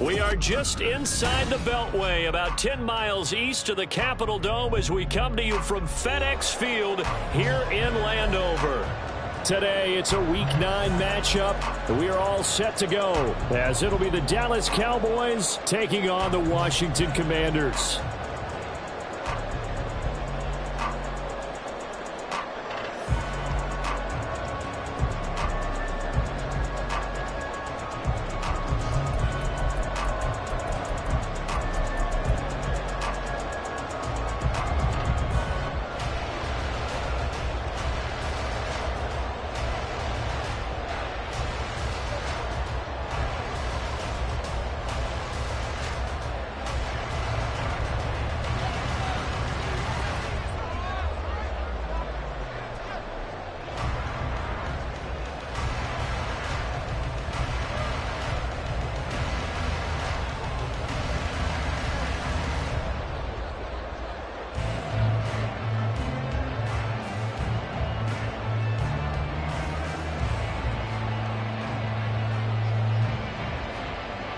We are just inside the Beltway, about 10 miles east of the Capitol Dome as we come to you from FedEx Field here in Landover. Today, it's a Week 9 matchup. We are all set to go as it'll be the Dallas Cowboys taking on the Washington Commanders.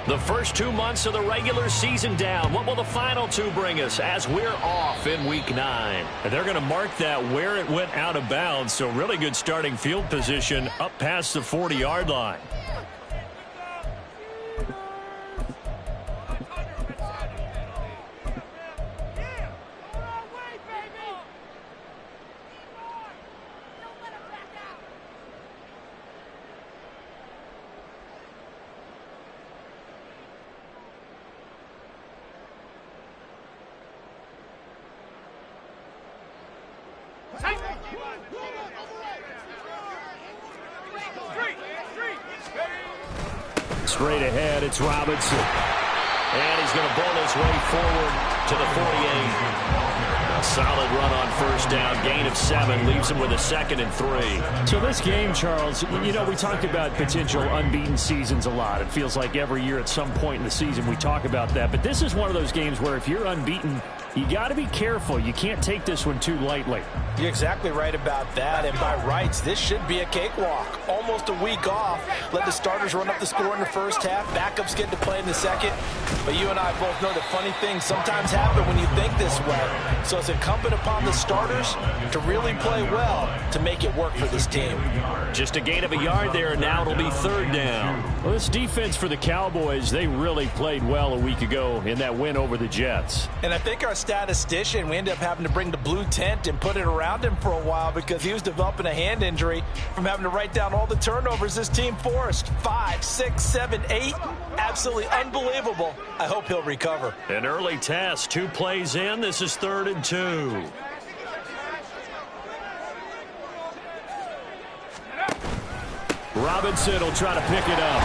The first 2 months of the regular season down. What will the final two bring us as we're off in Week 9? And they're going to mark that where it went out of bounds, so really good starting field position up past the 40-yard line. Straight ahead, it's Robinson. And he's going to bowl his way forward to the 48. A solid run on first down. Gain of 7 leaves him with a 2nd and 3. So this game, Charles, you know, we talked about potential unbeaten seasons a lot. It feels like every year at some point in the season we talk about that. But this is one of those games where if you're unbeaten, you got to be careful. You can't take this one too lightly. You're exactly right about that. And by rights, this should be a cakewalk. Almost a week off. Let the starters run up the score in the first half. Backups get to play in the second. But you and I both know that funny things sometimes happen when you think this way. So it's incumbent upon the starters to really play well to make it work for this team. Just a gain of a yard there, and now it'll be 3rd down. Well, this defense for the Cowboys, they really played well a week ago in that win over the Jets. And I think our statistician, we ended up having to bring the blue tent and put it around him for a while because he was developing a hand injury from having to write down all the turnovers this team forced. 5, 6, 7, 8. Absolutely unbelievable. I hope he'll recover. An early test. 2 plays in. This is 3rd and 2. Robinson will try to pick it up.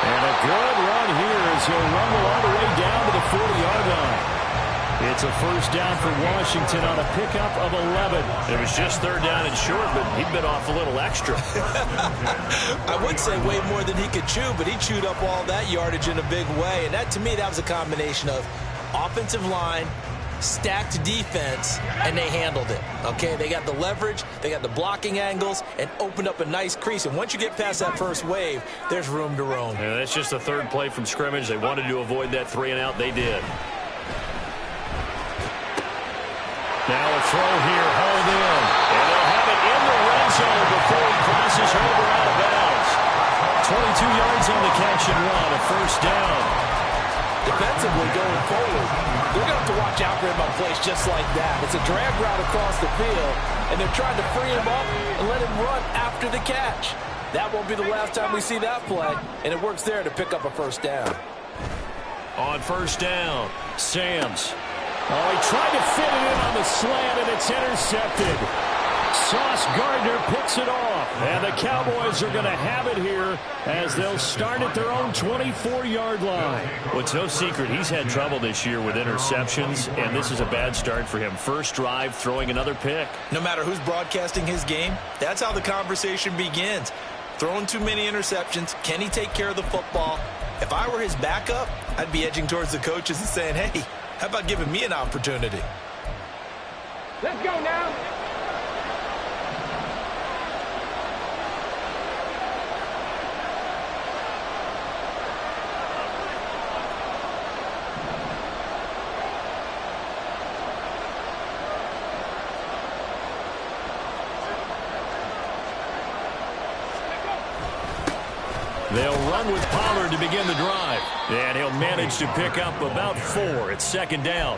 And a good run here as he'll rumble all the way down to the 40-yard line. It's a first down for Washington on a pickup of 11. It was just 3rd down and short, but he bit off a little extra. I would say way more than he could chew, but he chewed up all that yardage in a big way. And that, to me, that was a combination of offensive line, stacked defense, and they handled it. Okay, they got the leverage, they got the blocking angles, and opened up a nice crease. And once you get past that first wave, there's room to roam. Yeah, that's just the 3rd play from scrimmage. They wanted to avoid that 3-and-out. They did. Now a throw here, hauled in. And they'll have it in the red zone before he crosses over out of bounds. 22 yards on the catch and run, a first down. Defensively going forward, they're going to have to watch out for him on plays just like that. It's a drag route across the field, and they're trying to free him up and let him run after the catch. That won't be the last time we see that play, and it works there to pick up a first down. On first down, Sams. Oh, he tried to fit it in on the slant, and it's intercepted. Sauce Gardner picks it off, and the Cowboys are going to have it here as they'll start at their own 24-yard line. Well, it's no secret he's had trouble this year with interceptions, and this is a bad start for him. First drive, throwing another pick. No matter who's broadcasting his game, that's how the conversation begins. Throwing too many interceptions, can he take care of the football? If I were his backup, I'd be edging towards the coaches and saying, hey, how about giving me an opportunity? Let's go now. They'll run with Pollard to begin the drive. And he'll manage to pick up about 4 at second down.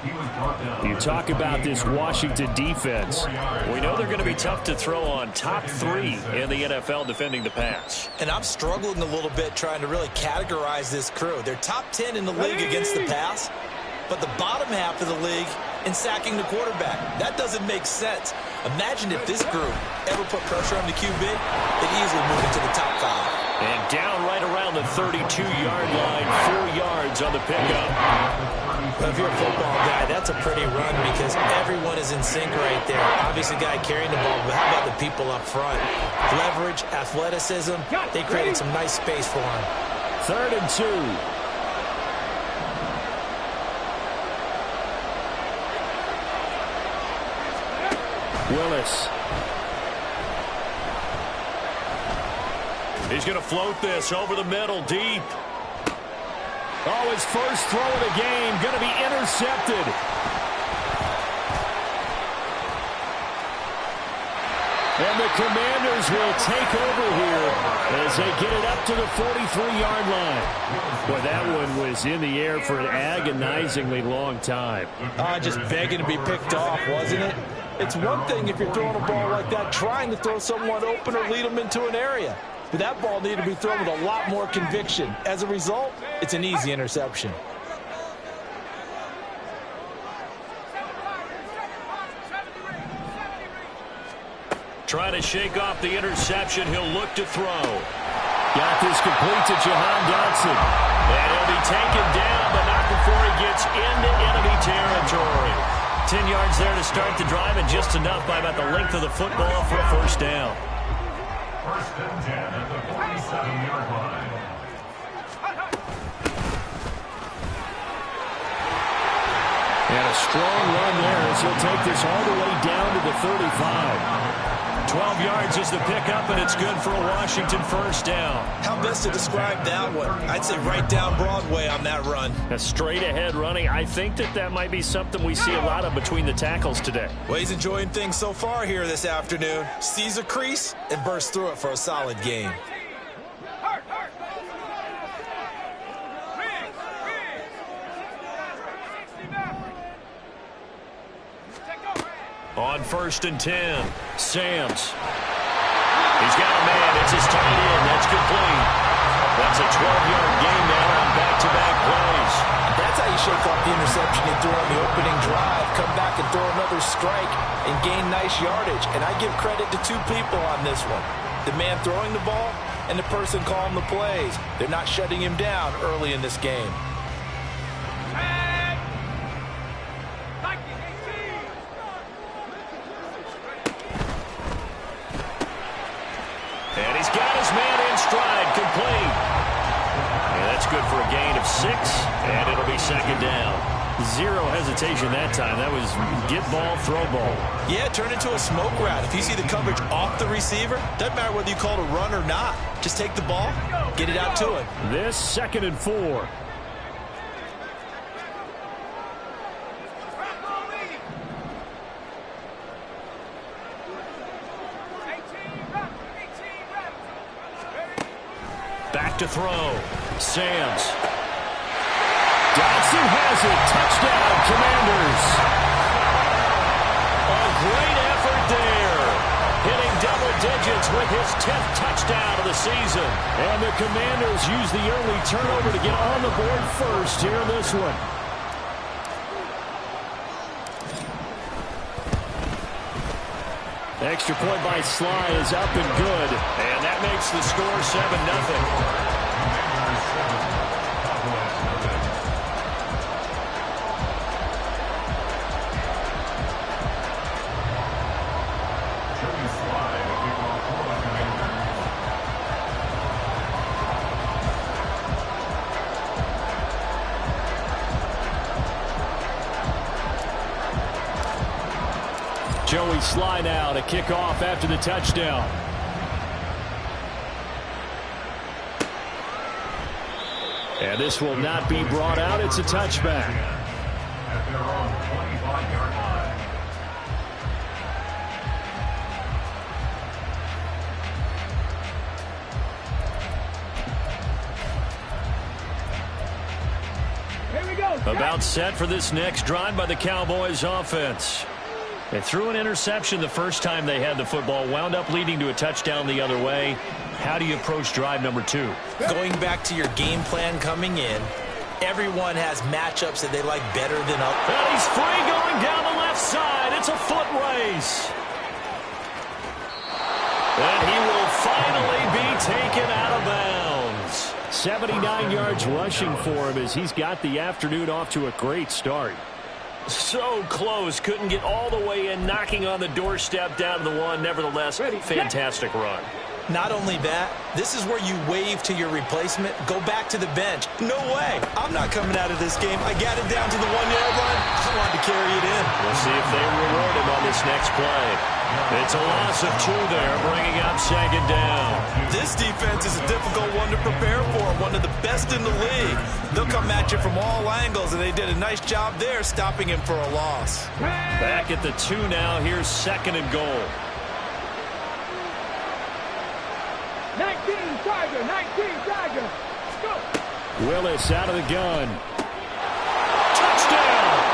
You talk about this Washington defense. We know they're going to be tough to throw on. Top 3 in the NFL defending the pass. And I'm struggling a little bit trying to really categorize this crew. They're top 10 in the league against the pass, but the bottom half of the league in sacking the quarterback. That doesn't make sense. Imagine if this group ever put pressure on the QB, they'd easily move into the top 5. And down right around the 32-yard line, 4 yards on the pickup. Well, if you're a football guy, that's a pretty run because everyone is in sync right there. Obviously, the guy carrying the ball, but how about the people up front? Leverage, athleticism, they created some nice space for him. 3rd and 2. Willis. He's going to float this over the middle, deep. Oh, his first throw of the game, going to be intercepted. And the Commanders will take over here as they get it up to the 43-yard line. Boy, that one was in the air for an agonizingly long time. Just begging to be picked off, wasn't it? It's one thing if you're throwing a ball like that, trying to throw someone open or lead them into an area. But that ball needed to be thrown with a lot more conviction. As a result, it's an easy interception. Trying to shake off the interception. He'll look to throw. Got this complete to Jahan Dotson. And he'll be taken down, but not before he gets into enemy territory. 10 yards there to start the drive, and just enough by about the length of the football for a first down. 1st and 10 at the 47-yard line. And a strong run there as he'll take this all the way down to the 35. 12 yards is the pickup, and it's good for a Washington first down. How best to describe that one? I'd say right down Broadway on that run. A straight-ahead running. I think that might be something we see a lot of between the tackles today. Well, he's enjoying things so far here this afternoon. Sees a crease and bursts through it for a solid gain. On 1st and 10, Samms. He's got a man. It's his tight end. That's complete. That's a 12-yard gain now on back-to-back plays. That's how you shake off the interception you threw on the opening drive. Come back and throw another strike and gain nice yardage. And I give credit to 2 people on this one. The man throwing the ball and the person calling the plays. They're not shutting him down early in this game. And he's got his man in stride, complete. And that's good for a gain of 6, and it'll be second down. 0 hesitation that time. That was get ball, throw ball. Yeah, turn into a smoke route. If you see the coverage off the receiver, doesn't matter whether you call it a run or not. Just take the ball, get it out to him. This 2nd and 4. Back to throw. Samms. Dotson has it. Touchdown, Commanders. A great effort there. Hitting double digits with his 10th touchdown of the season. And the Commanders use the early turnover to get on the board first here in this one. Extra point by Sly is up and good. And that makes the score 7-0. Joey Sly now to kick off after the touchdown. And this will not be brought out. It's a touchback. At their own 25-yard line. About set for this next drive by the Cowboys offense. They threw an interception the first time they had the football, wound up leading to a touchdown the other way. How do you approach drive number 2? Going back to your game plan coming in, everyone has matchups that they like better than others. And he's free going down the left side. It's a foot race. And he will finally be taken out of bounds. 79 yards rushing for him as he's got the afternoon off to a great start. So close, couldn't get all the way in, knocking on the doorstep down to the 1. Nevertheless, fantastic run. Not only that, this is where you wave to your replacement, go back to the bench. No way. I'm not coming out of this game. I got it down to the 1-yard line. I wanted to carry it in. We'll see if they reward him on this next play. It's a loss of 2 there, bringing up second down. This defense is a difficult one to prepare for, one of the best in the league. They'll come at you from all angles, and they did a nice job there stopping him for a loss. Back at the 2 now. Here's second and goal. 19 Tiger, 19 Tiger. Let's go. Willis out of the gun. Touchdown!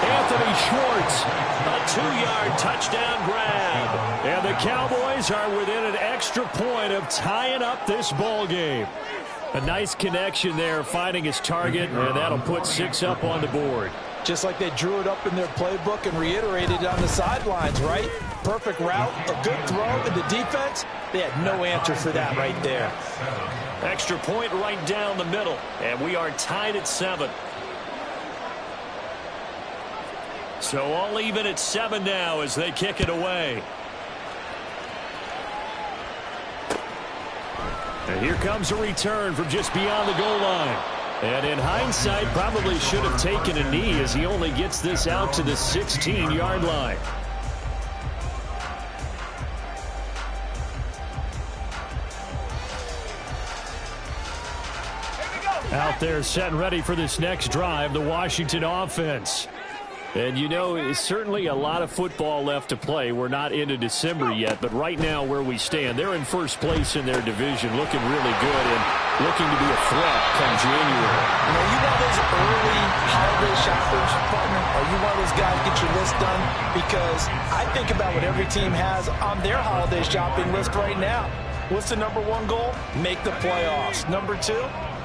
Anthony Schwartz, a 2-yard touchdown grab. And the Cowboys are within an extra point of tying up this ball game. A nice connection there, finding his target, and that'll put 6 up on the board. Just like they drew it up in their playbook and reiterated it on the sidelines, right? Perfect route, a good throw, and the defense, they had no answer for that right there. Extra point right down the middle, and we are tied at 7. So all even at 7 now as they kick it away. And here comes a return from just beyond the goal line. And in hindsight, probably should have taken a knee as he only gets this out to the 16-yard line. Out there set and ready for this next drive, the Washington offense. And, you know, it's certainly a lot of football left to play. We're not into December yet, but right now where we stand, they're in first place in their division, looking really good and looking to be a threat come January. You know, you one of those early holiday shoppers, partner? Are you one of those guys get your list done? Because I think about what every team has on their holiday shopping list right now. What's the number 1 goal? Make the playoffs. Number 2,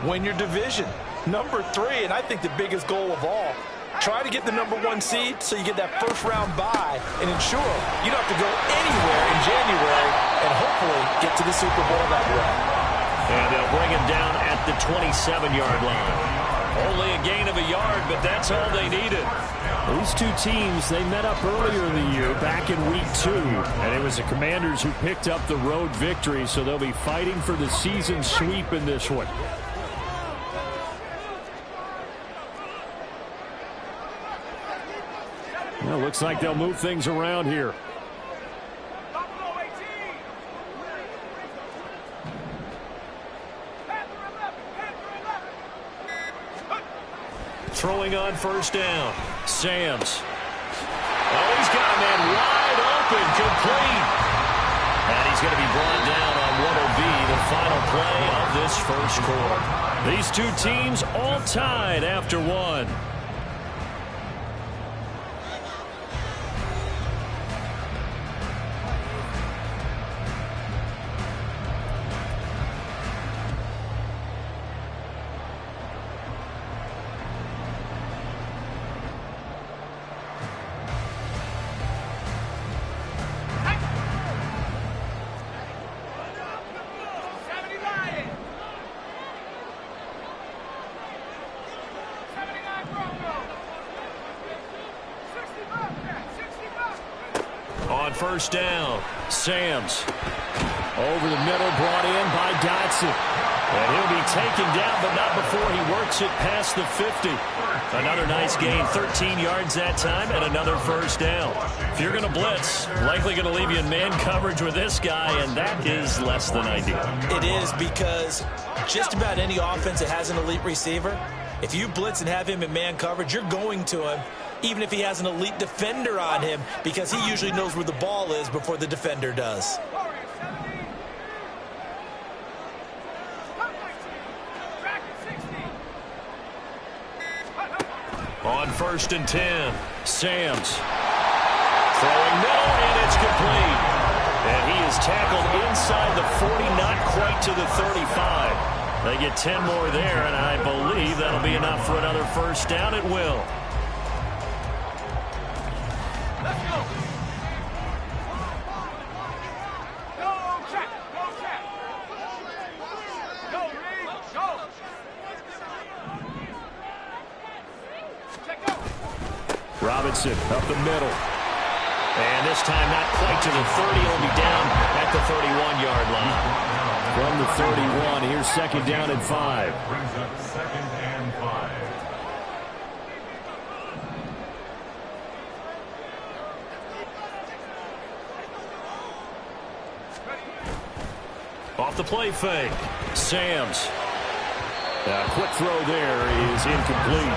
win your division. Number 3, and I think the biggest goal of all, try to get the number 1 seed so you get that first-round bye and ensure you don't have to go anywhere in January and hopefully get to the Super Bowl that way. And they'll bring him down at the 27-yard line. Only a gain of a yard, but that's all they needed. These two teams, they met up earlier in the year, back in week 2. And it was the Commanders who picked up the road victory, so they'll be fighting for the season sweep in this one. Well, looks like they'll move things around here. Throwing on first down. Sams. Oh, he's got a man wide open, complete. And he's going to be brought down on what will be the final play of this first quarter. These two teams all tied after 1. First down. Sams over the middle, brought in by Dotson. And he'll be taken down, but not before he works it past the 50. Another nice gain, 13 yards that time, and another first down. If you're going to blitz, likely going to leave you in man coverage with this guy, and that is less than ideal. It is, because just about any offense that has an elite receiver, if you blitz and have him in man coverage, you're going to him, even if he has an elite defender on him, because he usually knows where the ball is before the defender does. On 1st and 10, Samms. Throwing middle, and it's complete. And he is tackled inside the 40, not quite to the 35. They get 10 more there, and I believe that'll be enough for another first down. It will. Let's go. Go, check. Go, check. Go, Reed. Go. Check go. Robinson up the middle. And this time not quite to the 30. He'll be down at the 31-yard line. From the 31, here's 2nd down and 5. Brings up 2nd and 5. Off the play fake. Samms. A quick throw there is incomplete.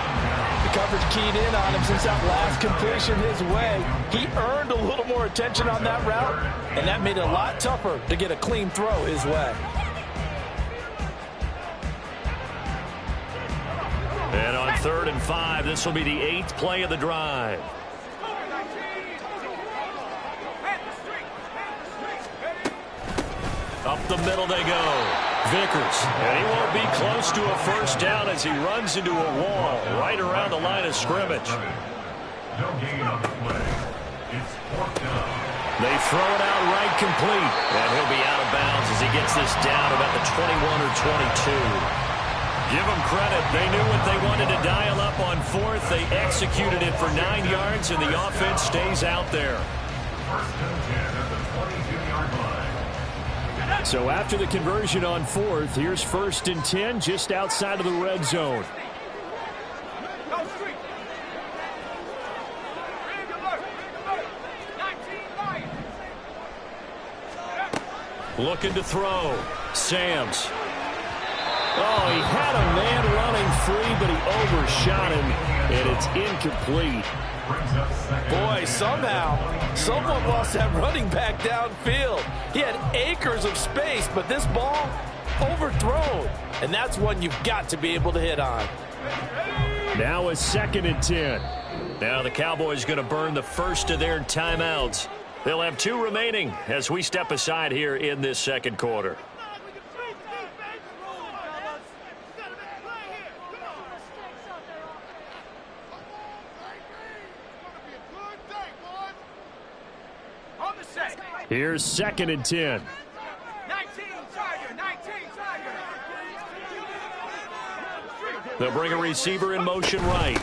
The coverage keyed in on him since that last completion his way. He earned a little more attention on that route, and that made it a lot tougher to get a clean throw his way. And on 3rd and 5, this will be the 8th play of the drive. Up the middle they go. Vickers. And he won't be close to a first down as he runs into a wall right around the line of scrimmage. No gain on the play. It's 4th down. They throw it out right complete. And he'll be out of bounds as he gets this down about the 21 or 22. Give them credit. They knew what they wanted to dial up on 4th. They executed it for 9 yards, and the offense stays out there. 1st and 10 at the 22-yard line. So after the conversion on 4th, here's 1st and 10 just outside of the red zone. Go street. Big alert. Big alert. 19 Lions. Looking to throw. Samms. Oh, he had a man running free, but he overshot him, and it's incomplete. Boy, somehow, someone lost that running back downfield. He had acres of space, but this ball overthrown, and that's one you've got to be able to hit on. Now a 2nd and 10. Now the Cowboys going to burn the first of their timeouts. They'll have 2 remaining as we step aside here in this 2nd quarter. Here's 2nd and 10. 19 Tiger. 19 Tiger. They'll bring a receiver in motion right.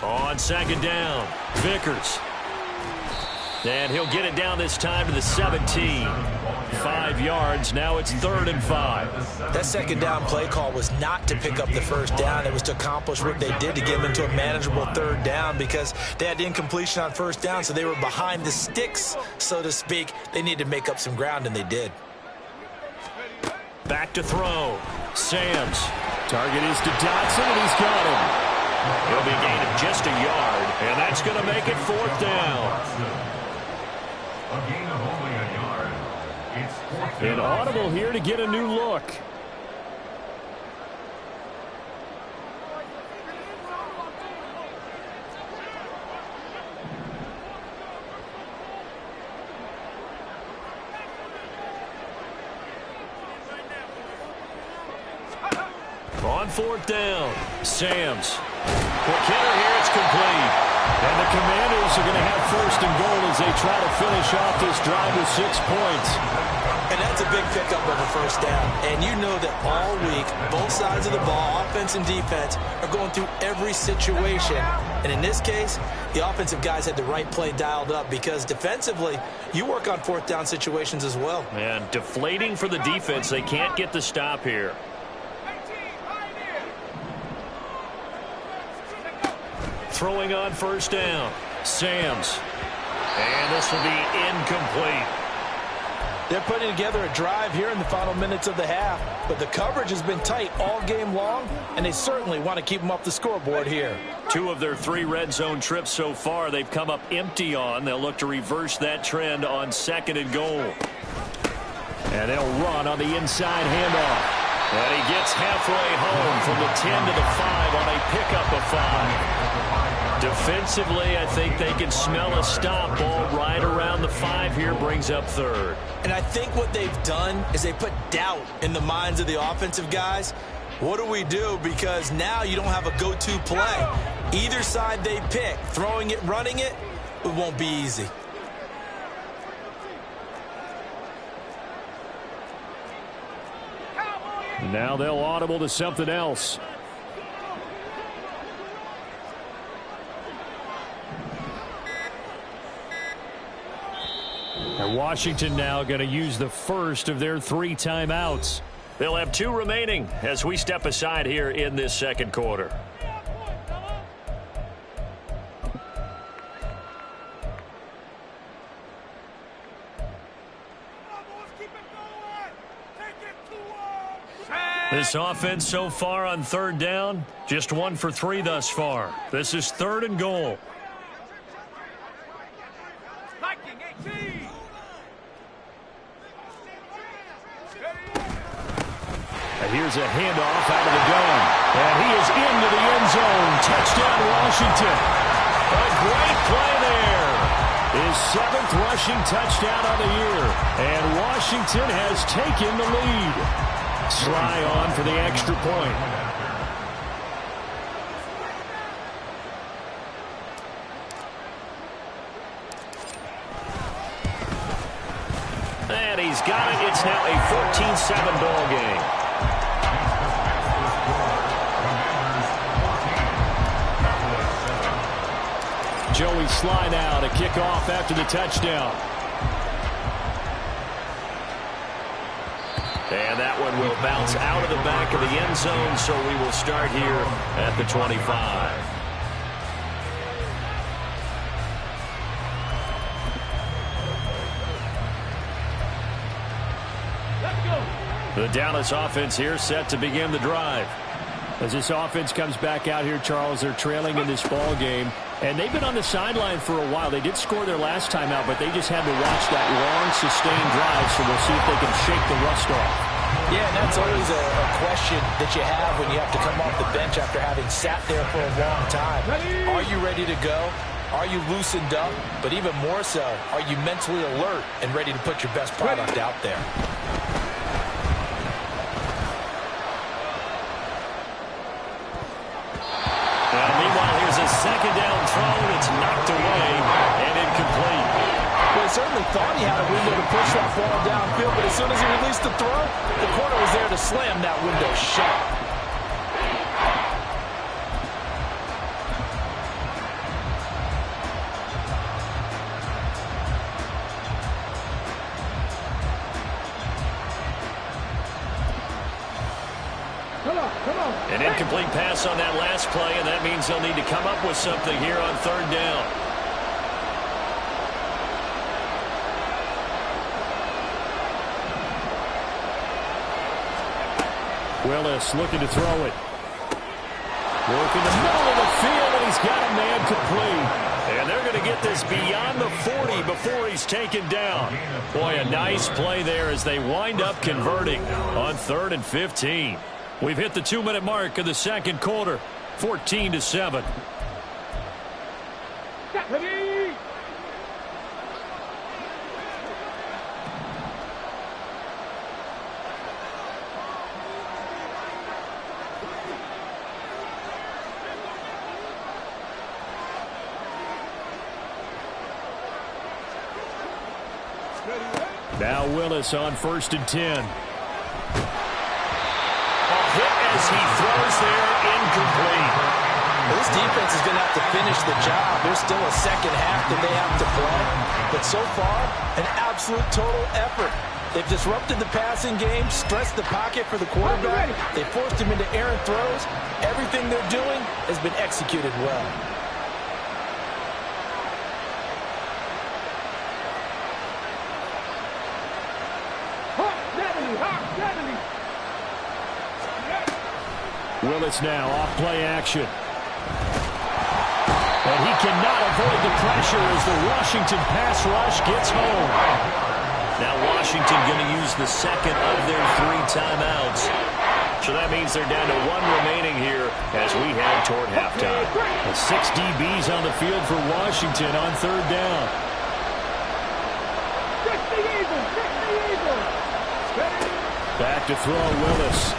On 2nd down, Vickers. And he'll get it down this time to the 17. 5 yards. Now it's 3rd and 5. That 2nd down play call was not to pick up the first down. It was to accomplish what they did to get them into a manageable 3rd down because they had incompletion on 1st down, so they were behind the sticks, so to speak. They needed to make up some ground, and they did. Back to throw. Samms. Target is to Dotson, and he's got him. He'll be a gain of just a yard, and that's going to make it 4th down. A gain of only a yard. It's 4th down. And audible here to get a new look. On 4th down, Samms. Quick hitter here, it's complete. And the Commanders are going to have 1st and goal as they try to finish off this drive with 6 points. And that's a big pickup of a first down. And you know that all week, both sides of the ball, offense and defense, are going through every situation. And in this case, the offensive guys had the right play dialed up because defensively, you work on 4th down situations as well. And deflating for the defense. They can't get the stop here. Throwing on 1st down, Samms. And this will be incomplete. They're putting together a drive here in the final minutes of the half, but the coverage has been tight all game long, and they certainly want to keep them off the scoreboard here. 2 of their 3 red zone trips so far they've come up empty on. They'll look to reverse that trend on 2nd and goal. And they'll run on the inside handoff. And he gets halfway home from the 10 to the 5 on a pickup of 5. Defensively, I think they can smell a stop. Ball right around the 5 here, brings up third. And I think what they've done is they put doubt in the minds of the offensive guys. What do we do? Because now you don't have a go-to play. Either side they pick, throwing it, running it, it won't be easy. Now they'll audible to something else. And Washington now going to use the first of their 3 timeouts. They'll have 2 remaining as we step aside here in this second quarter. This offense so far on third down, just 1 for 3 thus far. This is 3rd and goal. And here's a handoff out of the gun. And he is into the end zone. Touchdown, Washington. A great play there. His 7th rushing touchdown of the year. And Washington has taken the lead. Sly on for the extra point. And he's got it. It's now a 14-7 ball game. Joey Sly now to kick off after the touchdown. And that one will bounce out of the back of the end zone, so we will start here at the 25. The Dallas offense here set to begin the drive. As this offense comes back out here, Charles, they're trailing in this ball game. And they've been on the sideline for a while. They did score their last time out, but they just had to watch that long, sustained drive, so we'll see if they can shake the rust off. Yeah, and that's always a question that you have when you have to come off the bench after having sat there for a long time. Are you ready to go? Are you loosened up? But even more so, are you mentally alert and ready to put your best product out there? Meanwhile, here's a second down throw. It's knocked away and incomplete. Well, he certainly thought he had a window to push that ball downfield, but as soon as he released the throw, the corner was there to slam that window shut. An incomplete pass on that last play, and that means they'll need to come up with something here on third down. Willis looking to throw it. Working the middle of the field, and he's got a man complete. And they're going to get this beyond the 40 before he's taken down. Boy, a nice play there as they wind up converting on 3rd and 15. We've hit the 2-minute mark of the second quarter, 14-7. Now Willis on 1st and 10. As he throws there, incomplete. Well, this defense is going to have to finish the job. There's still a second half that they have to play. But so far, an absolute total effort. They've disrupted the passing game, stressed the pocket for the quarterback. They forced him into errant throws. Everything they're doing has been executed well. Willis now off play action. And he cannot avoid the pressure as the Washington pass rush gets home. Now Washington going to use the second of their 3 timeouts. So that means they're down to 1 remaining here as we head toward halftime. 6 DBs on the field for Washington on 3rd down. Back to throw, Willis.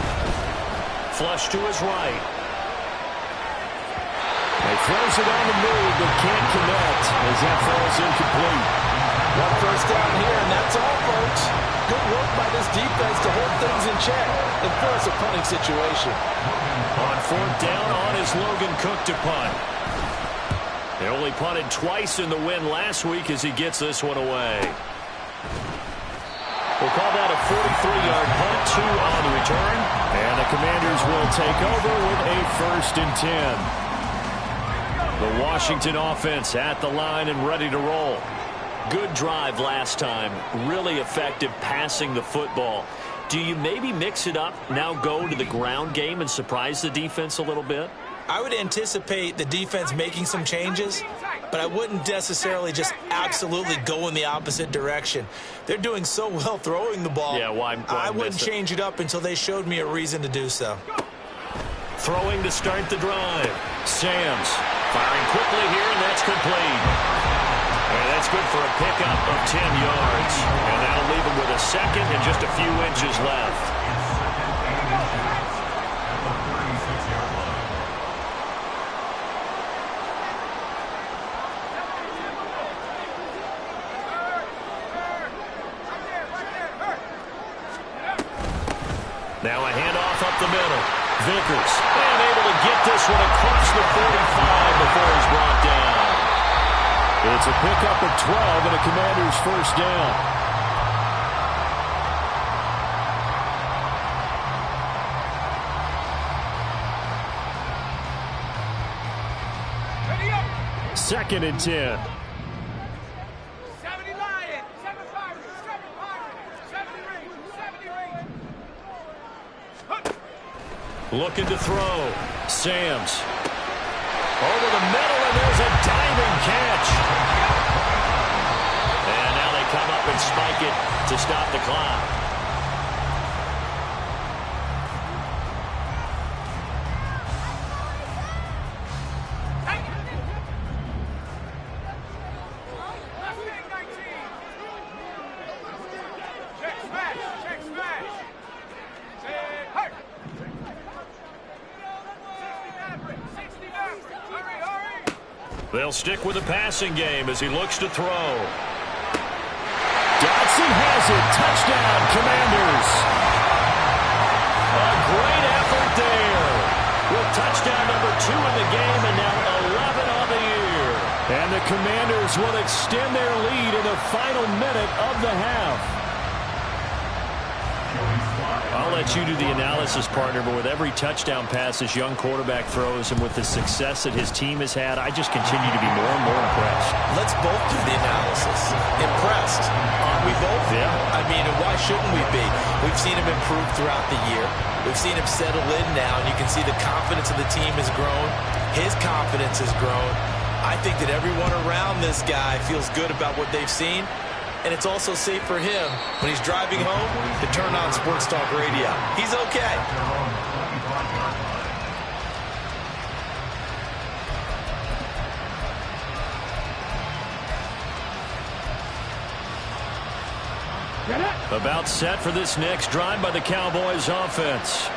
Flush to his right. He throws it on the move, but can't connect as that falls incomplete. 1 first down here, and that's all, folks. Good work by this defense to hold things in check and force a punting situation. On 4th down, on is Logan Cook to punt. They only punted twice in the win last week as he gets this one away. We'll call that a 43-yard punt, 2 on the return. And the Commanders will take over with a 1st and 10. The Washington offense at the line and ready to roll. Good drive last time. Really effective passing the football. Do you maybe mix it up, now go to the ground game and surprise the defense a little bit? I would anticipate the defense making some changes, but I wouldn't necessarily just absolutely go in the opposite direction. They're doing so well throwing the ball. Yeah, why I wouldn't miss it? change it up until they showed me a reason to do so. Throwing to start the drive. Samms firing quickly here, and that's complete. And that's good for a pickup of 10 yards. And that'll leave him with a 2nd and just a few inches left. Now a handoff up the middle. Vickers, and able to get this one across the 45 before he's brought down. It's a pickup of 12 and a Commander's 1st down. Ready up. 2nd and 10. 70 Lion, 7 Pirate, 7 Pirate, 70 Ring, 70 Ring. Looking to throw. Samms. Over the middle, and there's a diving catch. And now they come up and spike it to stop the clock. Check smash, check smash. Say, hurt. 60 Maverick, hurry, hurry. They'll stick with the passing game as he looks to throw. Dotson has it. Touchdown, Commanders. A great effort there. With touchdown number 2 in the game and now 11 on the year. And the Commanders will extend their lead in the final minute of the half. I'll let you do the analysis, partner, but with every touchdown pass this young quarterback throws and with the success that his team has had, I just continue to be more and more impressed. Let's both do the analysis. Impressed. Aren't we both? Yeah. I mean, and why shouldn't we be? We've seen him improve throughout the year. We've seen him settle in now, and you can see the confidence of the team has grown. His confidence has grown. I think that everyone around this guy feels good about what they've seen. And it's also safe for him when he's driving home to turn on Sports Talk Radio. He's okay. About set for this next drive by the Cowboys offense.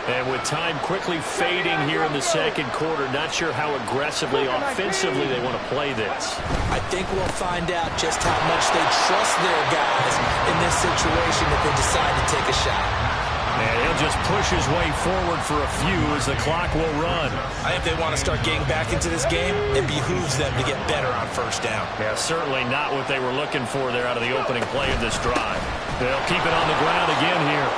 And with time quickly fading here in the 2nd quarter, not sure how aggressively, offensively they want to play this. I think we'll find out just how much they trust their guys in this situation if they decide to take a shot. And he'll just push his way forward for a few as the clock will run. I think they want to start getting back into this game. It behooves them to get better on 1st down. Yeah, certainly not what they were looking for there out of the opening play of this drive. They'll keep it on the ground again here.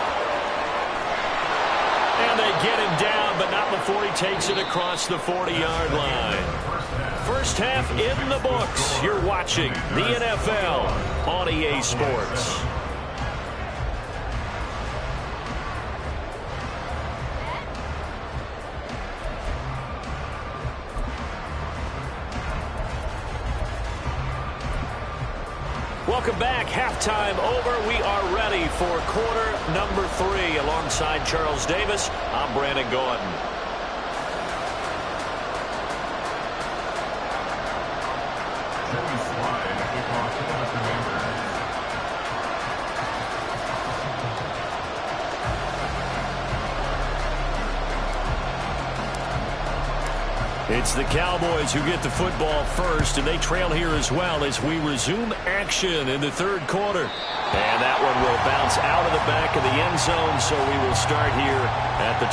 And they get him down, but not before he takes it across the 40-yard line. First half in the books. You're watching the NFL on EA Sports. Welcome back. Halftime over. We are ready for quarter number 3. Alongside Charles Davis, I'm Brandon Gordon. It's the Cowboys who get the football first, and they trail here as well as we resume action in the third quarter. And that one will bounce out of the back of the end zone, so we will start here at the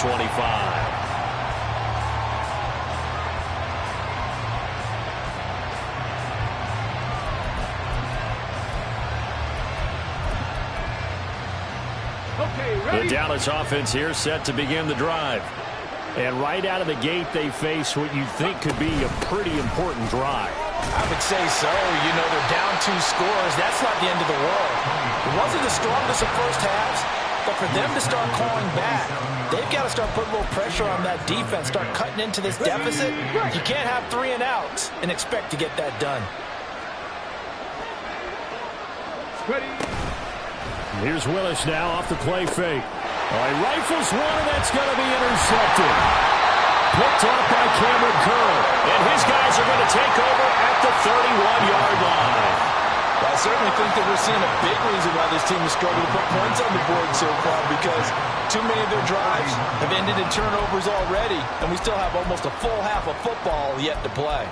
25. The Dallas offense here set to begin the drive. And right out of the gate, they face what you think could be a pretty important drive. I would say so. You know, they're down 2 scores. That's not the end of the world. It wasn't the strongest of first halves, but for them to start clawing back, they've got to start putting a little pressure on that defense, start cutting into this deficit. You can't have 3 and outs and expect to get that done. Here's Willis now off the play fake. He rifles one, and that's going to be intercepted. Picked off by Cameron Curl. And his guys are going to take over at the 31-yard line. Well, I certainly think that we're seeing a big reason why this team has struggled to put points on the board so far, because too many of their drives have ended in turnovers already, and we still have almost a full half of football yet to play.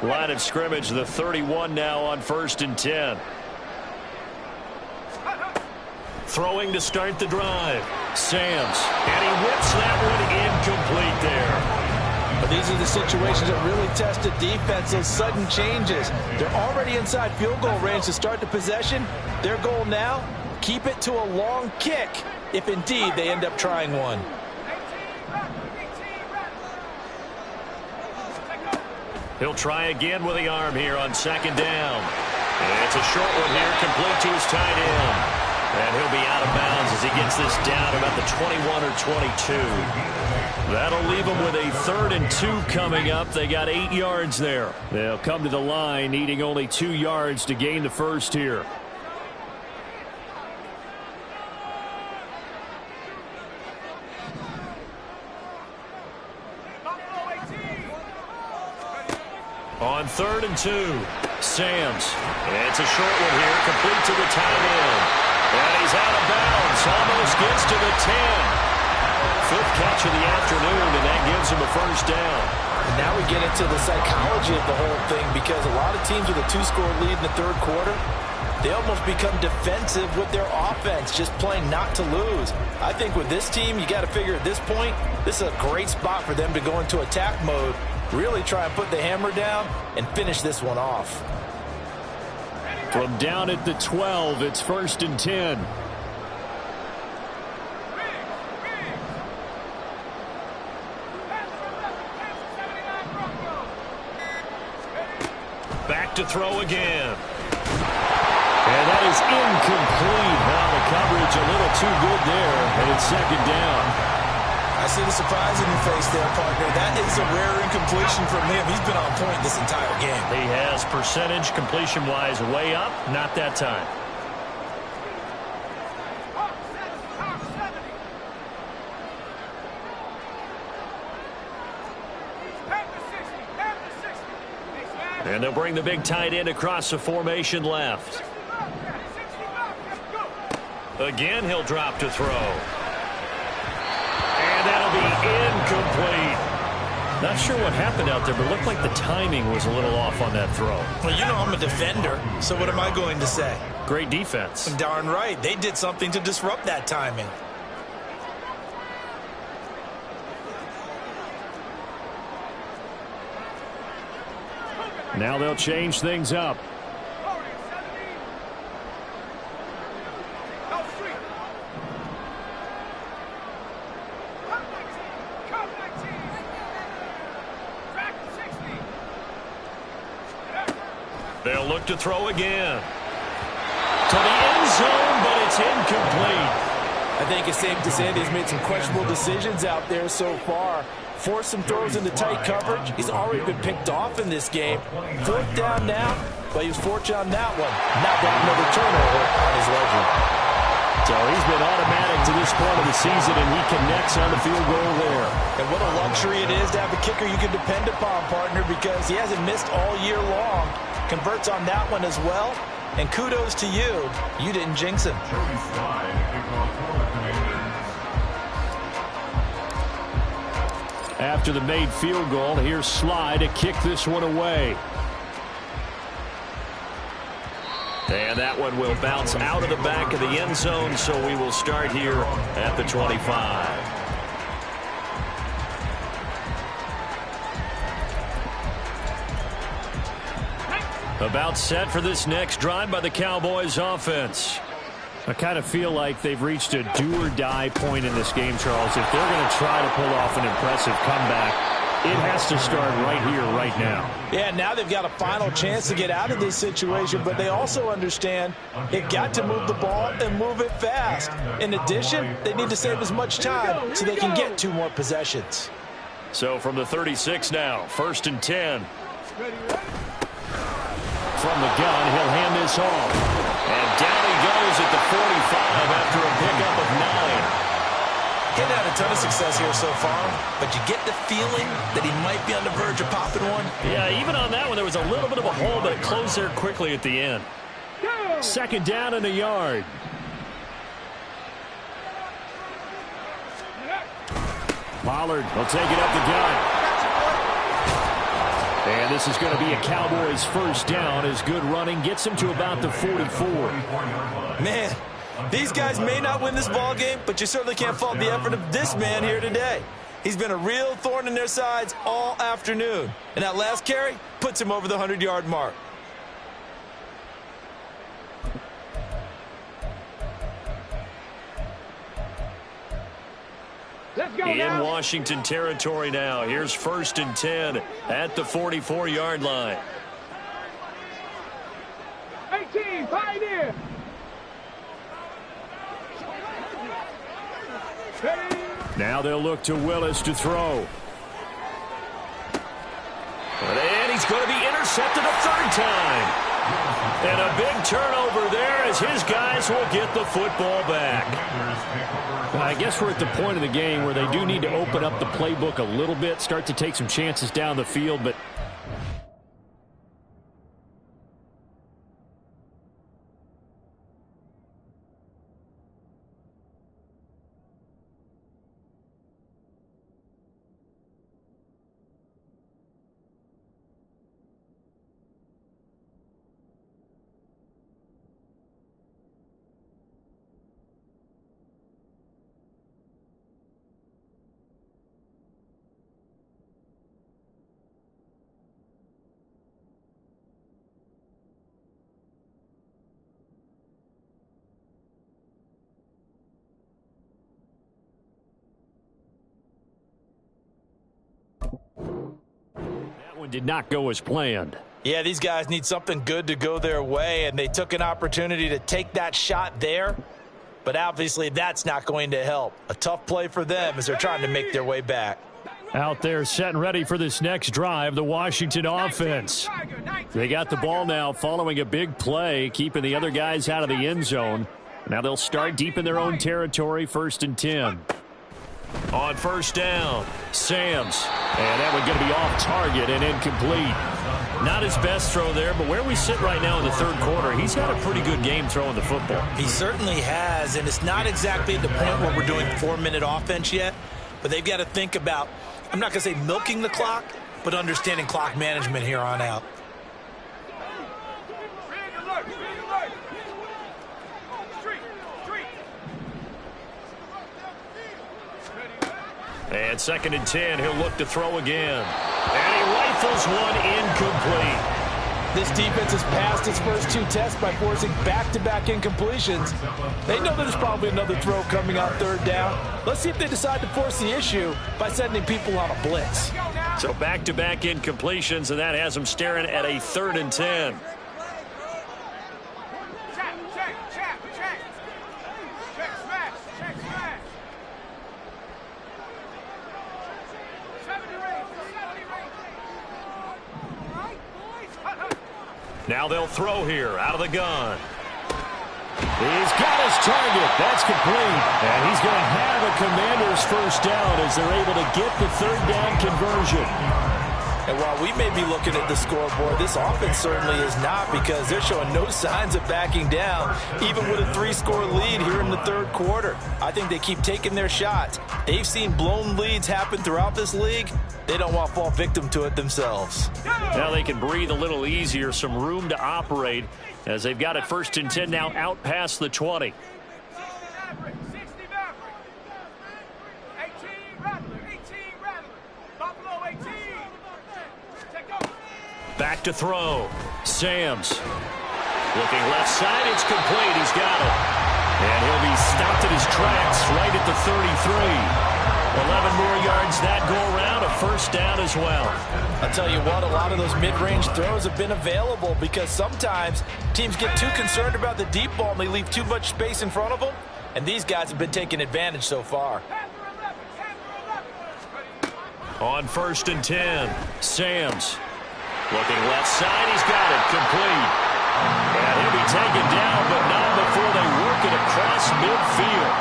Line of scrimmage, the 31 now on 1st and 10. Throwing to start the drive. Samms. And he whips that one incomplete there. But these are the situations that really test the defense, those sudden changes. They're already inside field goal range to start the possession. Their goal now, keep it to a long kick, if indeed they end up trying one. He'll try again with the arm here on 2nd down. And it's a short one here, complete to his tight end. And he'll be out of bounds as he gets this down about the 21 or 22. That'll leave him with a 3rd and 2 coming up. They got 8 yards there. They'll come to the line needing only 2 yards to gain the first here. On 3rd and 2, Samms. It's a short one here, complete to the tight end. And he's out of bounds, almost gets to the 10. 5th catch of the afternoon, and that gives him a 1st down. And now we get into the psychology of the whole thing, because a lot of teams with a 2-score lead in the 3rd quarter, they almost become defensive with their offense, just playing not to lose. I think with this team, you got to figure at this point, this is a great spot for them to go into attack mode, really try and put the hammer down and finish this one off. From down at the 12, it's 1st and 10. Back to throw again. And that is incomplete. Now the coverage a little too good there, and it's 2nd down. I see the surprise in your face there, partner. That is a rare incompletion from him. He's been on point this entire game. He has percentage completion-wise way up. Not that time. And they'll bring the big tight end across the formation left. Again, he'll drop to throw. And that'll be incomplete. Not sure what happened out there, but it looked like the timing was a little off on that throw. Well, you know I'm a defender, so what am I going to say? Great defense. Darn right. They did something to disrupt that timing. Now they'll change things up. They'll look to throw again. To the end zone, but it's It's incomplete. I think it's safe to say that he's made some questionable decisions out there so far. Forced some throws into tight coverage. He's already been picked off in this game. 4th down now, but he was fortunate on that one. Not got another turnover on his ledger. So he's been automatic to this point of the season, and he connects on the field goal there. And what a luxury it is to have a kicker you can depend upon, partner, because he hasn't missed all year long. Converts on that one as well. And kudos to you. You didn't jinx him. After the made field goal, here's Sly to kick this one away. And that one will bounce out of the back of the end zone, so we will start here at the 25. About set for this next drive by the Cowboys offense. I kind of feel like they've reached a do-or-die point in this game, Charles. If they're going to try to pull off an impressive comeback, it has to start right here, right now. Yeah, now they've got a final chance to get out of this situation, but they also understand they've got to move the ball and move it fast. In addition, they need to save as much time so they can get 2 more possessions. So from the 36 now, 1st and 10. From the gun, he'll hand this off. And down he goes at the 45 after a pickup of 9. Getting had a ton of success here so far, but you get the feeling that he might be on the verge of popping one. Yeah, even on that one, there was a little bit of a hole, but it closed there quickly at the end. 2nd down and a yard. Pollard will take it up the gut. And this is going to be a Cowboys 1st down as good running gets him to about the 44. Man, these guys may not win this ball game, but you certainly can't fault the effort of this man here today. He's been a real thorn in their sides all afternoon. And that last carry puts him over the 100-yard mark. In Washington territory now. Here's 1st and 10 at the 44-yard line. 18, Pioneer. Now they'll look to Willis to throw. And he's going to be intercepted a 3rd time. And a big turnover there as his guys will get the football back. I guess we're at the point of the game where they do need to open up the playbook a little bit, start to take some chances down the field, but did not go as planned. Yeah, these guys need something good to go their way, and they took an opportunity to take that shot there. But obviously that's not going to help. A tough play for them as they're trying to make their way back. Out there set and ready for this next drive, the Washington offense. They got the ball now following a big play, keeping the other guys out of the end zone. Now they'll start deep in their own territory, 1st and 10. On 1st down, Sams. And that one going to be off target and incomplete. Not his best throw there, but where we sit right now in the 3rd quarter, he's had a pretty good game throwing the football. He certainly has, and it's not exactly at the point where we're doing 4-minute offense yet, but they've got to think about, I'm not going to say milking the clock, but understanding clock management here on out. And 2nd and 10, he'll look to throw again. And he rifles one incomplete. This defense has passed its first 2 tests by forcing back-to-back incompletions. They know there's probably another throw coming on 3rd down. Let's see if they decide to force the issue by sending people on a blitz. So back-to-back incompletions, and that has them staring at a 3rd and 10. Now they'll throw here out of the gun. He's got his target. That's complete. And he's going to have a Commanders first down as they're able to get the third down conversion. And while we may be looking at the scoreboard, this offense certainly is not, because they're showing no signs of backing down, even with a 3-score lead here in the third quarter. I think they keep taking their shots. They've seen blown leads happen throughout this league. They don't want to fall victim to it themselves. Now they can breathe a little easier, some room to operate, as they've got it 1st and 10 now out past the 20. Back to throw. Samms. Looking left side. It's complete. He's got it. And he'll be stopped at his tracks right at the 33. 11 more yards that go around. A first down as well. I'll tell you what, a lot of those mid-range throws have been available, because sometimes teams get too concerned about the deep ball and they leave too much space in front of them. And these guys have been taking advantage so far. On 1st and 10. Samms. Looking left side, he's got it, complete. And he'll be taken down, but not before they work it across midfield.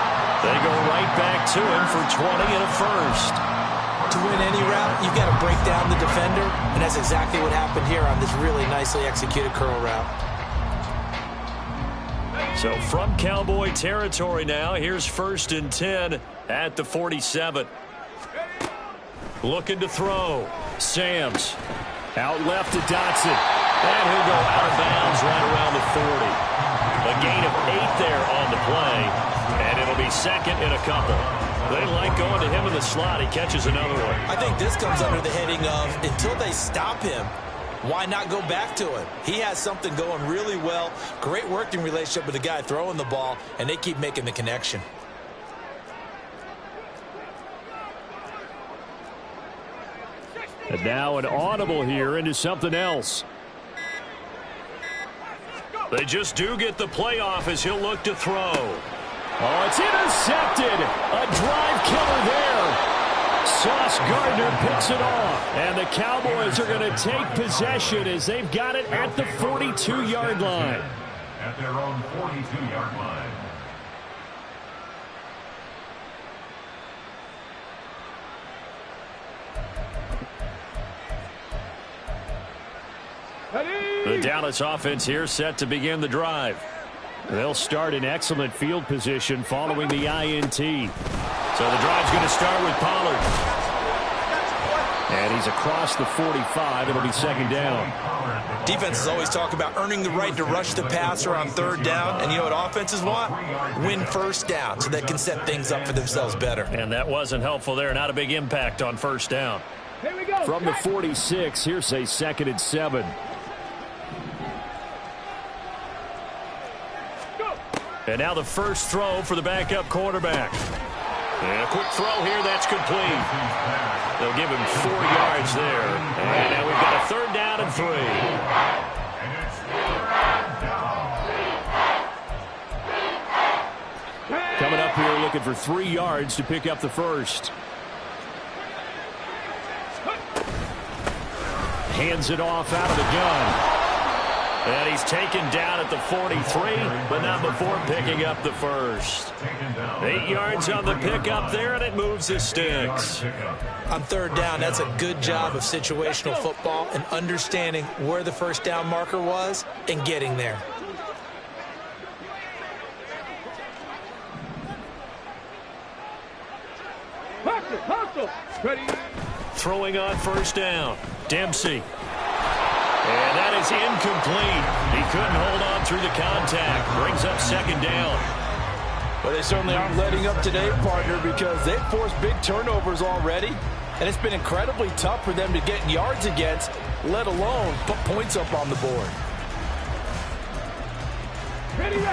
They go right back to him for 20 and a first. To win any route, you've got to break down the defender, and that's exactly what happened here on this really nicely executed curl route. So from Cowboy territory now, here's 1st and 10 at the 47. Looking to throw. Samms. Out left to Dotson. And he'll go out of bounds right around the 40. A gain of 8 there on the play. And it'll be 2nd and a couple. They like going to him in the slot. He catches another one. I think this comes under the heading of, until they stop him, why not go back to him? He has something going really well. Great working relationship with the guy throwing the ball, and they keep making the connection. And now an audible here into something else. They just do get the playoff as he'll look to throw. Oh, it's intercepted. A drive killer there. Sauce Gardner picks it off. And the Cowboys are going to take possession as they've got it at the 42-yard line. At their own 42-yard line. The Dallas offense here set to begin the drive. They'll start in excellent field position following the INT. So the drive's going to start with Pollard. And he's across the 45. It'll be 2nd down. Defenses always talk about earning the right to rush the passer on 3rd down. And you know what offenses want? Win 1st down so they can set things up for themselves better. And that wasn't helpful there. Not a big impact on 1st down. Here we go. From the 46, here's a 2nd and 7. And now the first throw for the backup quarterback. And a quick throw here, that's complete. They'll give him 4 yards there. And now we've got a 3rd down and 3. Coming up here looking for 3 yards to pick up the first. Hands it off out of the gun. And he's taken down at the 43, but not before picking up the first. 8 yards on the pickup there, and it moves the sticks. On 3rd down, that's a good job of situational football and understanding where the 1st down marker was and getting there. Hustle. Ready. Throwing on 1st down. Dempsey. And that is incomplete. He couldn't hold on through the contact. Brings up 2nd down. But they certainly aren't letting up today, partner, because they've forced big turnovers already. And it's been incredibly tough for them to get yards against, let alone put points up on the board.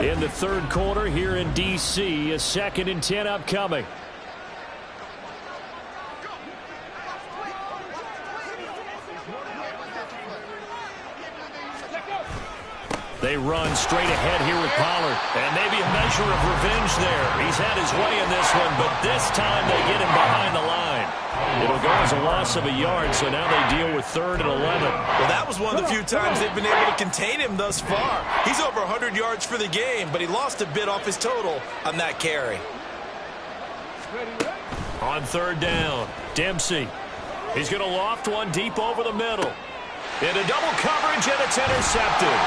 In the 3rd quarter here in D.C., a 2nd and 10 upcoming. They run straight ahead here with Pollard. And maybe a measure of revenge there. He's had his way in this one, but this time they get him behind the line. It'll go as a loss of a yard, so now they deal with 3rd and 11. Well, that was one of the few times they've been able to contain him thus far. He's over 100 yards for the game, but he lost a bit off his total on that carry. On 3rd down, Dempsey. He's going to loft one deep over the middle. Into double coverage, and it's intercepted.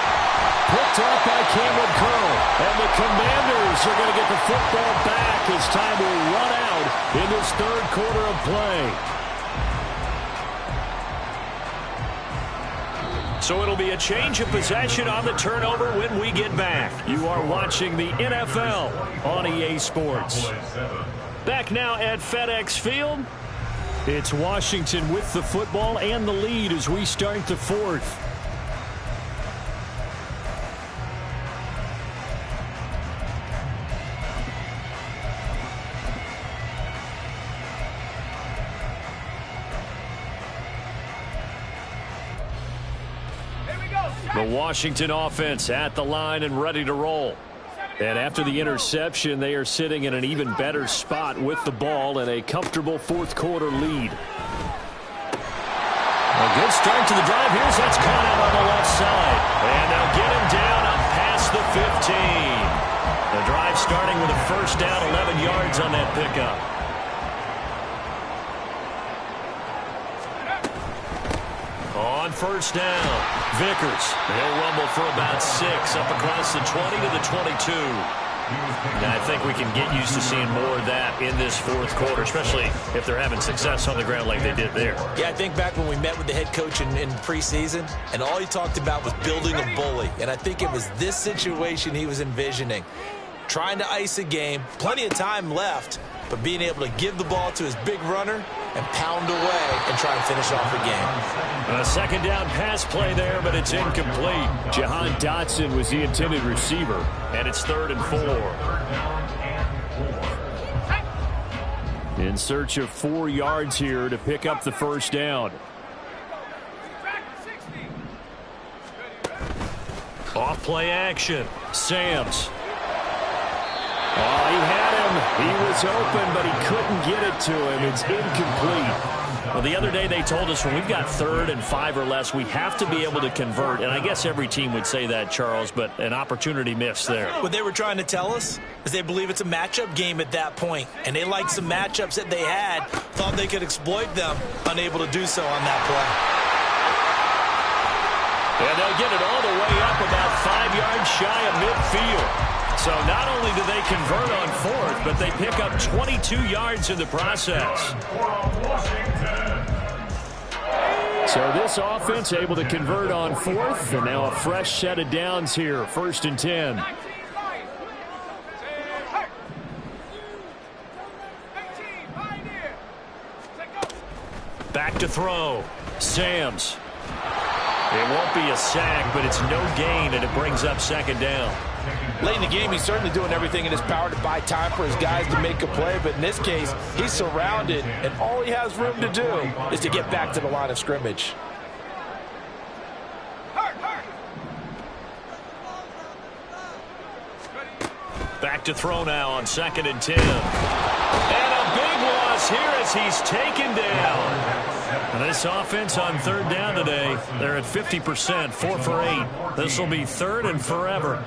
Picked off by Cameron Curl. And the Commanders are going to get the football back as time will run out in this 3rd quarter of play. So it'll be a change of possession on the turnover when we get back. You are watching the NFL on EA Sports. Back now at FedEx Field. It's Washington with the football and the lead as we start the 4th. The Washington offense at the line and ready to roll. And after the interception, they are sitting in an even better spot with the ball and a comfortable 4th quarter lead. A good start to the drive. Here's that's caught out on the left side. And they'll get him down up past the 15. The drive starting with a 1st down, 11 yards on that pickup. On 1st down, Vickers. He'll rumble for about 6 up across the 20 to the 22. And I think we can get used to seeing more of that in this 4th quarter, especially if they're having success on the ground like they did there. Yeah, I think back when we met with the head coach in preseason, and all he talked about was building a bully. And I think it was this situation he was envisioning. Trying to ice a game, plenty of time left, but being able to give the ball to his big runner and pound away and try and finish off the game. A 2nd down pass play there, but it's incomplete. Jahan Dotson was the intended receiver, and it's 3rd and 4. In search of 4 yards here to pick up the 1st down. Off play action. Samms. Oh, he had him. He was open, but he couldn't get it to him. It's incomplete. Well, the other day they told us when we've got 3rd and 5 or less, we have to be able to convert. And I guess every team would say that, Charles, but an opportunity missed there. What they were trying to tell us is they believe it's a matchup game at that point. And they liked some matchups that they had, thought they could exploit them, unable to do so on that play. And they'll get it all the way up about 5 yards shy of midfield. So not only do they convert on 4th, but they pick up 22 yards in the process. So this offense able to convert on 4th, and now a fresh set of downs here, 1st and 10. Back to throw. Samms. It won't be a sack, but it's no gain, and it brings up 2nd down. Late in the game, he's certainly doing everything in his power to buy time for his guys to make a play. But in this case, he's surrounded, and all he has room to do is to get back to the line of scrimmage. Back to throw now on 2nd and 10. And a big loss here as he's taken down. And this offense on 3rd down today, they're at 50%, 4 for 8. This will be 3rd and forever.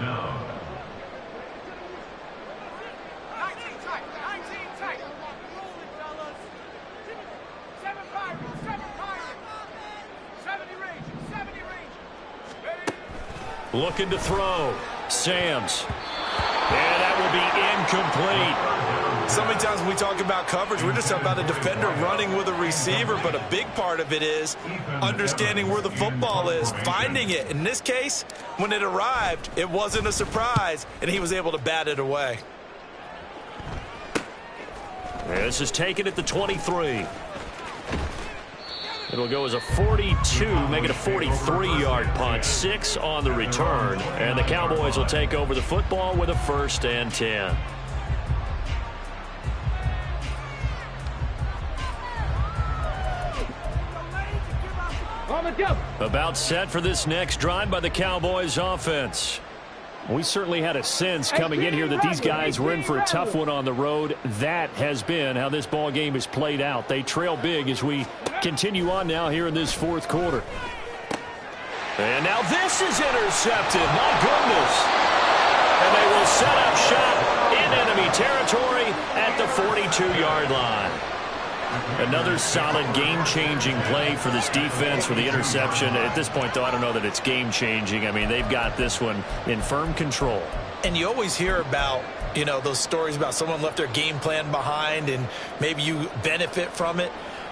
Looking to throw. Samms. And that will be incomplete. So many times when we talk about coverage, we're just about a defender running with a receiver, but a big part of it is understanding where the football is, finding it. In this case, when it arrived, it wasn't a surprise, and he was able to bat it away. This is taken at the 23. It'll go as a 42, make it a 43-yard punt, 6 on the return. And the Cowboys will take over the football with a 1st and 10. About set for this next drive by the Cowboys offense. We certainly had a sense coming in here that these guys were in for a tough one on the road. That has been how this ball game has played out. They trail big as we continue on now here in this fourth quarter. And now this is intercepted. My goodness. And they will set up shop in enemy territory at the 42-yard line. Another solid game-changing play for this defense for the interception. At this point, though, I don't know that it's game-changing. I mean, they've got this one in firm control. And you always hear about, you know, those stories about someone left their game plan behind and maybe you benefit from it.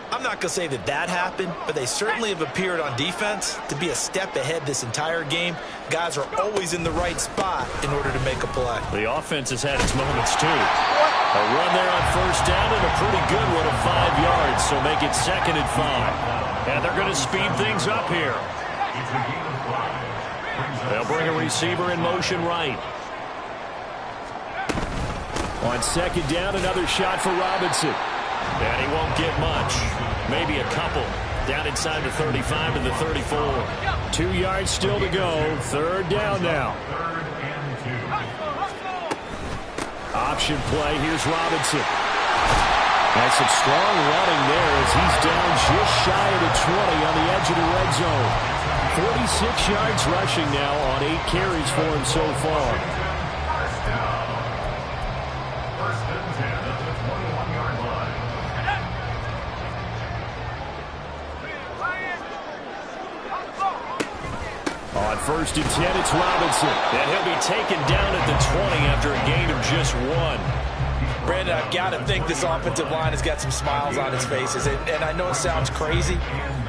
I'm not going to say that that happened, but they certainly have appeared on defense to be a step ahead this entire game. Guys are always in the right spot in order to make a play. The offense has had its moments, too. A run there on first down and a pretty good one of 5 yards, so make it 2nd and 5. And they're going to speed things up here. They'll bring a receiver in motion right. On 2nd down, another shot for Robinson. And he won't get much. Maybe a couple. Down inside the 35 to the 34. 2 yards still to go. 3rd down now. Option play. Here's Robinson. And some strong running there as he's down just shy of the 20 on the edge of the red zone. 46 yards rushing now on 8 carries for him so far. On 1st and 10, it's Robinson. And he'll be taken down at the 20 after a gain of just 1. Brandon, I've got to think this offensive line has got some smiles on its faces. And I know it sounds crazy,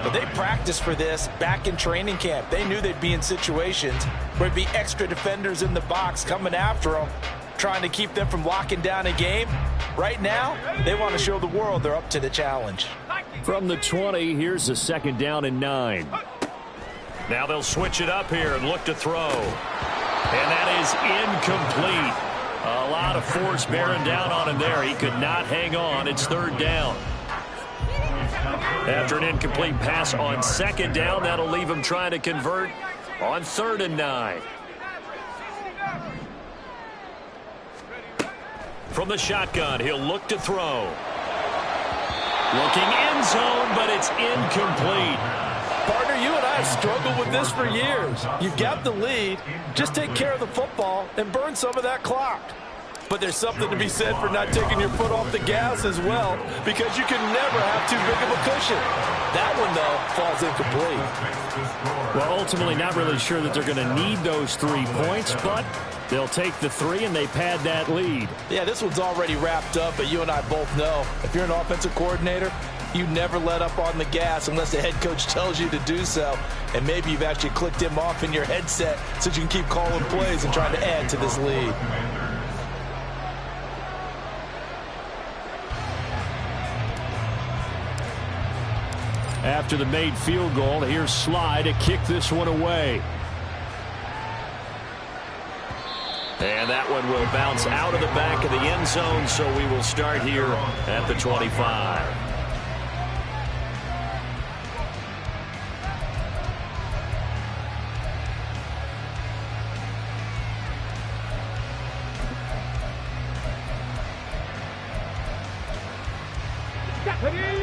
but they practiced for this back in training camp. They knew they'd be in situations where there'd be extra defenders in the box coming after them, trying to keep them from locking down a game. Right now, they want to show the world they're up to the challenge. From the 20, here's a 2nd down and 9. Now they'll switch it up here and look to throw. And that is incomplete. A lot of force bearing down on him there. He could not hang on. It's 3rd down. After an incomplete pass on 2nd down, that'll leave him trying to convert on 3rd and 9. From the shotgun, he'll look to throw. Looking end zone, but it's incomplete. Partner, you and I have struggled with this for years. You've got the lead. Just take care of the football and burn some of that clock. But there's something to be said for not taking your foot off the gas as well, because you can never have too big of a cushion. That one, though, falls incomplete. Well, ultimately, not really sure that they're going to need those 3 points, but they'll take the 3 and they pad that lead. Yeah, this one's already wrapped up, but you and I both know if you're an offensive coordinator, you never let up on the gas unless the head coach tells you to do so. And maybe you've actually clicked him off in your headset so you can keep calling plays and trying to add to this lead. After the made field goal, here's Sly to kick this one away. And that one will bounce out of the back of the end zone, so we will start here at the 25.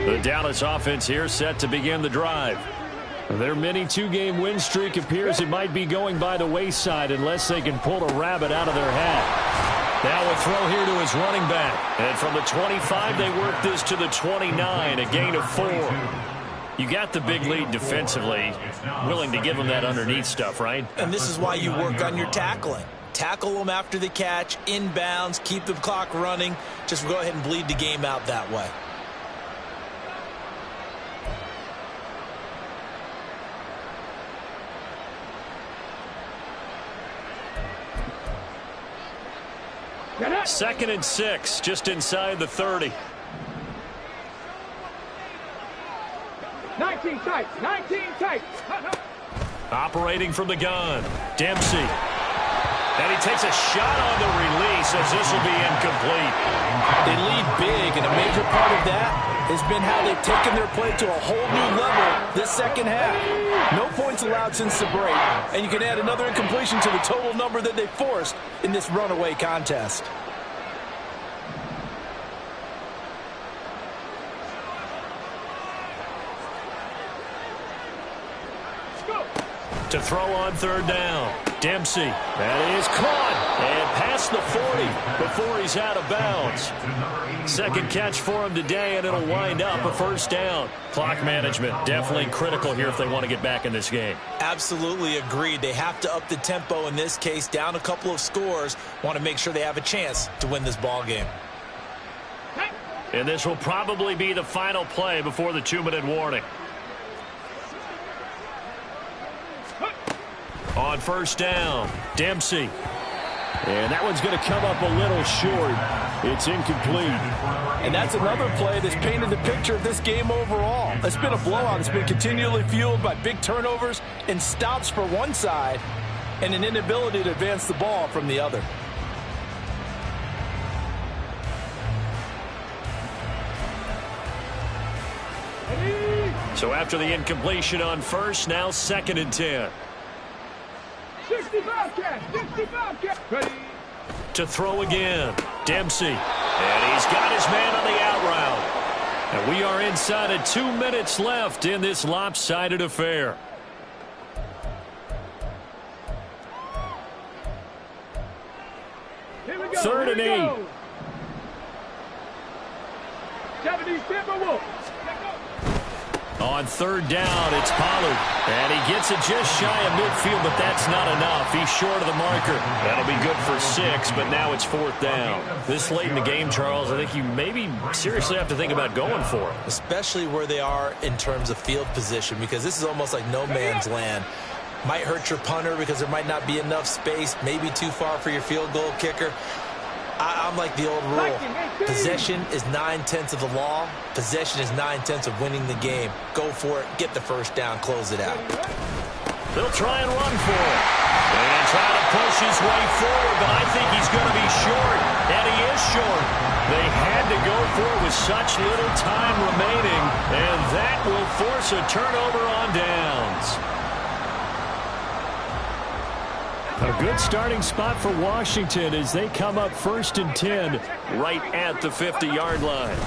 The Dallas offense here set to begin the drive. Their mini 2-game win streak appears it might be going by the wayside unless they can pull a rabbit out of their hat. Now a throw here to his running back. And from the 25, they work this to the 29, a gain of 4. You got the big lead defensively. Willing to give them that underneath stuff, right? And this is why you work on your tackling. Tackle them after the catch, inbounds, keep the clock running. Just go ahead and bleed the game out that way. Second and 6, just inside the 30. 19 tight, 19 tight. Operating from the gun, Dempsey. And he takes a shot on the release as this will be incomplete. They lead big, and a major part of that has been how they've taken their play to a whole new level this second half. No points allowed since the break, and you can add another incompletion to the total number that they forced in this runaway contest. To throw on third down. Dempsey. That is caught. And past the 40 before he's out of bounds. Second catch for him today, and it'll wind up a first down. Clock management definitely critical here if they want to get back in this game. Absolutely agreed. They have to up the tempo in this case, down a couple of scores. Want to make sure they have a chance to win this ball game. And this will probably be the final play before the 2-minute warning. On first down, Dempsey. And that one's going to come up a little short. It's incomplete. And that's another play that's painted the picture of this game overall. It's been a blowout. It's been continually fueled by big turnovers and stops for one side and an inability to advance the ball from the other. So after the incompletion on first, now 2nd and 10. 65 catch, 65 catch. Ready. To throw again, Dempsey. And he's got his man on the out route. And we are inside of 2 minutes left in this lopsided affair. Here we go. 3rd and 8. 70 Timberwolves. On third down, it's Pollard. And he gets it just shy of midfield, but that's not enough. He's short of the marker. That'll be good for 6, but now it's 4th down. This late in the game, Charles, I think you maybe seriously have to think about going for it. Especially where they are in terms of field position, because this is almost like no man's land. Might hurt your punter because there might not be enough space, maybe too far for your field goal kicker. I'm like the old rule. Possession is 9/10 of the law. Possession is 9/10 of winning the game. Go for it. Get the first down. Close it out. They'll try and run for it. And try to push his way forward, but I think he's going to be short. And he is short. They had to go for it with such little time remaining. And that will force a turnover on downs. A good starting spot for Washington as they come up 1st and 10 right at the 50-yard line.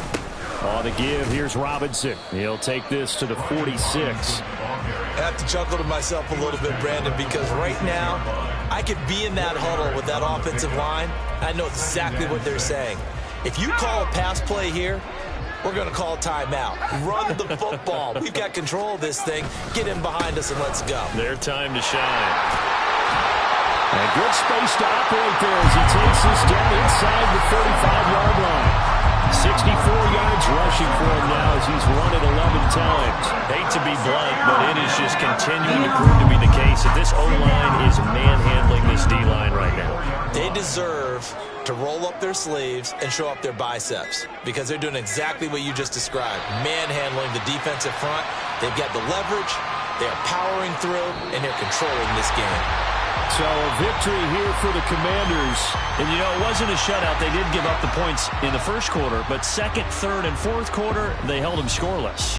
On the give, here's Robinson. He'll take this to the 46. I have to chuckle to myself a little bit, Brandon, because right now I could be in that huddle with that offensive line. I know exactly what they're saying. If you call a pass play here, we're going to call a timeout. Run the football. We've got control of this thing. Get in behind us and let's go. Their time to shine. And good space to operate there as he takes this down inside the 35-yard line. 64 yards rushing for him now as he's run it 11 times. Hate to be blunt, but it is just continuing to prove to be the case that this O-line is manhandling this D-line right now. They deserve to roll up their sleeves and show up their biceps because they're doing exactly what you just described, manhandling the defensive front. They've got the leverage, they're powering through, and they're controlling this game. So a victory here for the Commanders. And, you know, it wasn't a shutout. They did give up the points in the first quarter, but second, third, and fourth quarter, they held them scoreless.